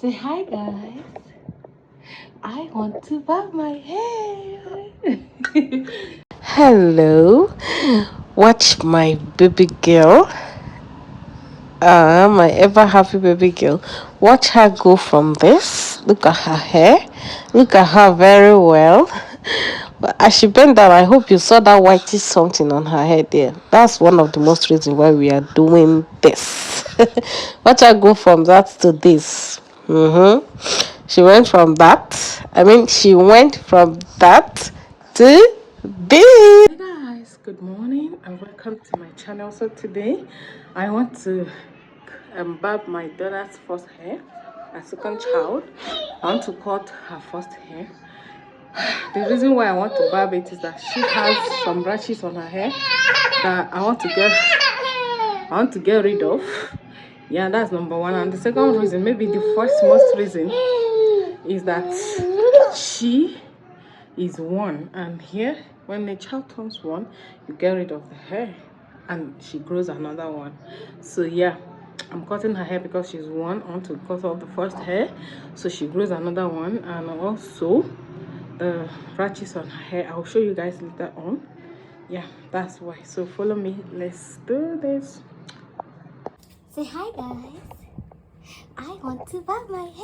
Say hi, guys. I want to bob my hair. Hello. Watch my baby girl. My ever happy baby girl. Watch her go from this. Look at her hair. Look at her very well. But as she bent down, I hope you saw that whitey something on her head there. That's one of the most reasons why we are doing this. Watch her go from that to this. She went from that. She went from that to this. Hey guys, good morning and welcome to my channel. So today I want to barb my daughter's first hair, her second child. I want to cut her first hair. The reason why I want to barb it is that she has some rashes on her hair that I want to get rid of. Yeah, that's number one. And the second reason, maybe the first most reason, is that she is one, and here when a child turns one, you get rid of the hair and she grows another one. So yeah, I'm cutting her hair because she's one. I want to cut off the first hair so she grows another one, and also the rashes on her hair I'll show you guys later on. Yeah, that's why. So follow me, let's do this. Say hi, guys. I want to barb my hair.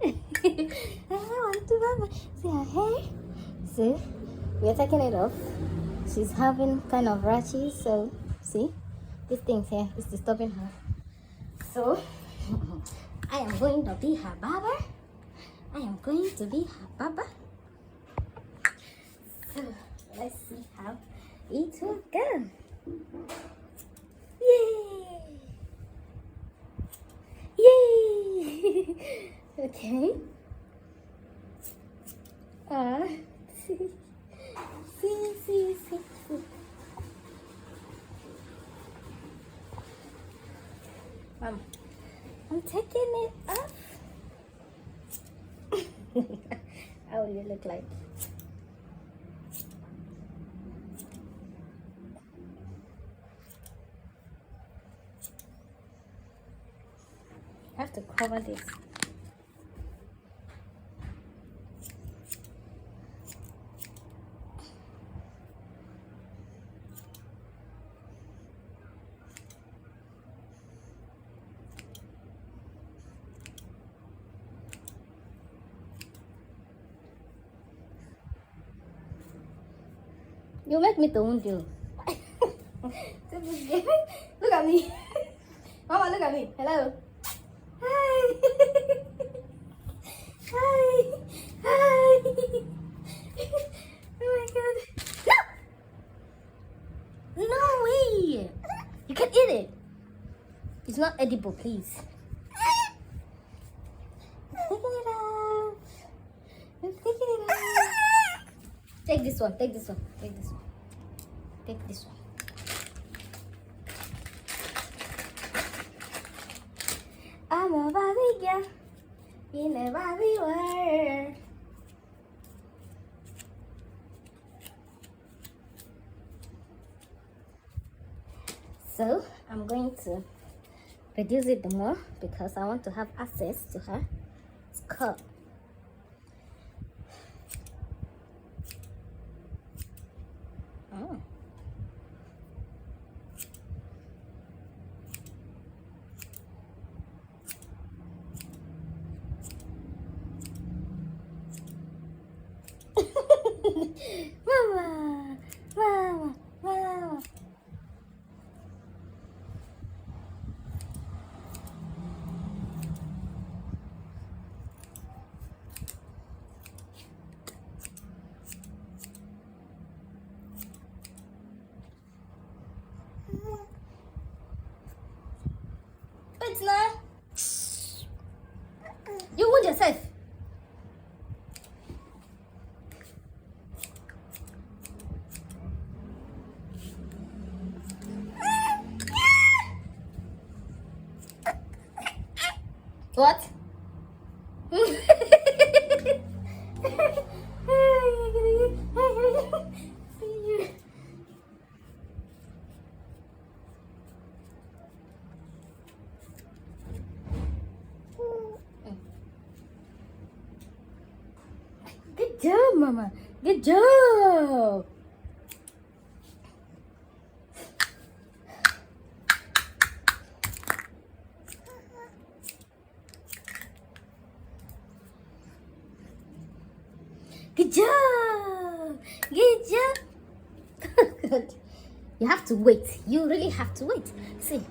I want to barb my... See her hair? See? We're taking it off. She's having kind of rashes, so see? This thing's here is disturbing her. So, I am going to be her barber. I am going to be her barber. So, let's see how it will go. Yay! Yay! Okay. See. I'm taking it off. How will you look like? I have to cover this. You make me to wound you. Look at me. Mama, look at me. Hello. Hi. Hi. Oh my god. No! No way. You can eat it. It's not edible, please. I'm taking it off. I'm taking it off. Take this one. Take this one. Take this one. Take this one. I'm a Barbie girl in a Barbie world. So I'm going to reduce it more because I want to have access to her scalp. Oh. Mama. It's not. You wound yourself. What? job, Mama. Good job. Good job. Good job. Good. You have to wait. You really have to wait. See.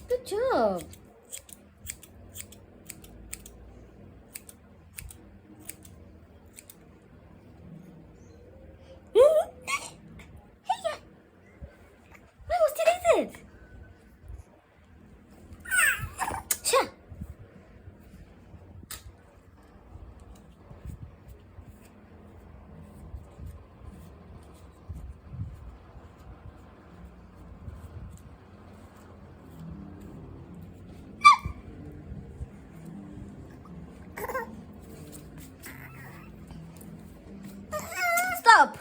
Good job. I was deleted. Sure. Stop.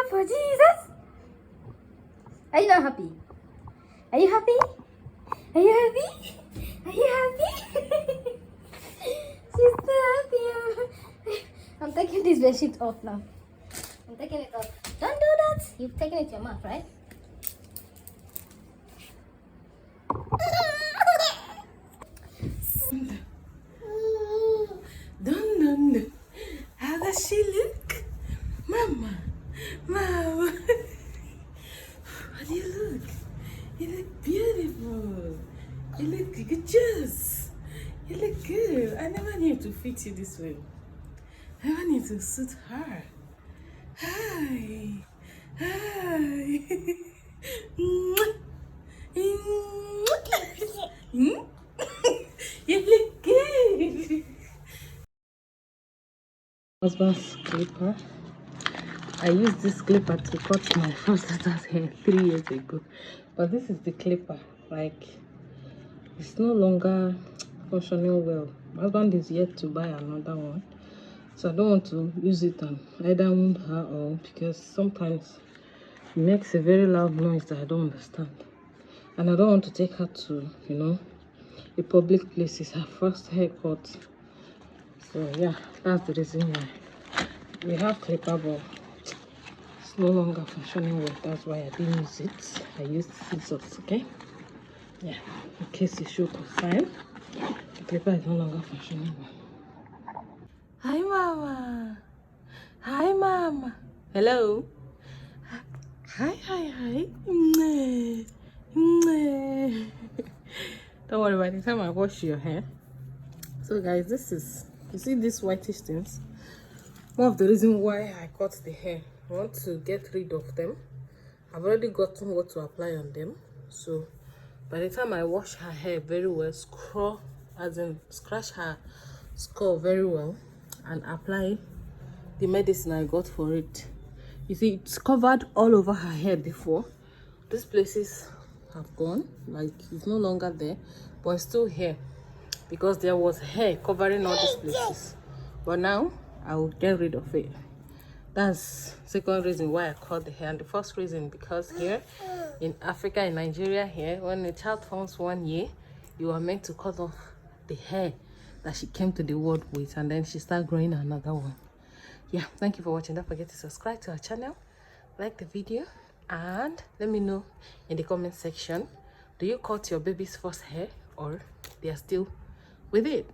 For Jesus. Are you not happy? Are you happy? Are you happy? Are you happy? She's so happy. I'm taking this bedsheet off now. I'm taking it off. Don't do that. You've taken it to your mouth, right? Dun. How does she look? Mama. Mama. How do you look? You look beautiful. You look gorgeous. You look good. I never knew to fit you this way. I never knew to suit her. Hi. Hi. Mwah. Mwah. You look good. Husband's clipper. I used this clipper to cut my first daughter's hair 3 years ago, but this is the clipper. Like, it's no longer functioning well. My husband is yet to buy another one, so I don't want to use it and either wound her or because sometimes it makes a very loud noise that I don't understand, and I don't want to take her to, a public place. It's her first haircut. So yeah, that's the reason why we have clipper, but it's no longer functioning well. That's why I didn't use it. I used scissors, okay? Yeah, in case you show concern, the clipper is no longer functioning well. Hi, Mama. Hi, Mama. Hello. Hi. Mwah. Don't worry, by the time I wash your hair. So guys, this is, you see these whitish things? One of the reasons why I cut the hair, I want to get rid of them. I've already gotten what to apply on them. So by the time I wash her hair very well, scratch her skull very well and apply the medicine I got for it. You see, it's covered all over her hair before. These places have gone, like it's no longer there, but it's still here because there was hair covering all these places. But now I will get rid of it. That's second reason why I cut the hair. And the first reason, because here in Africa, in Nigeria here, when a child turns 1 year, you are meant to cut off the hair that she came to the world with, and then she start growing another one. Yeah, thank you for watching. Don't forget to subscribe to our channel, like the video, and let me know in the comment section, do you cut your baby's first hair or they are still with it?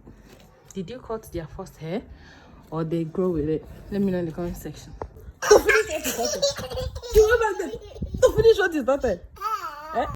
Did you cut their first hair or they grow with it? Let me know in the comment section. To finish what you started.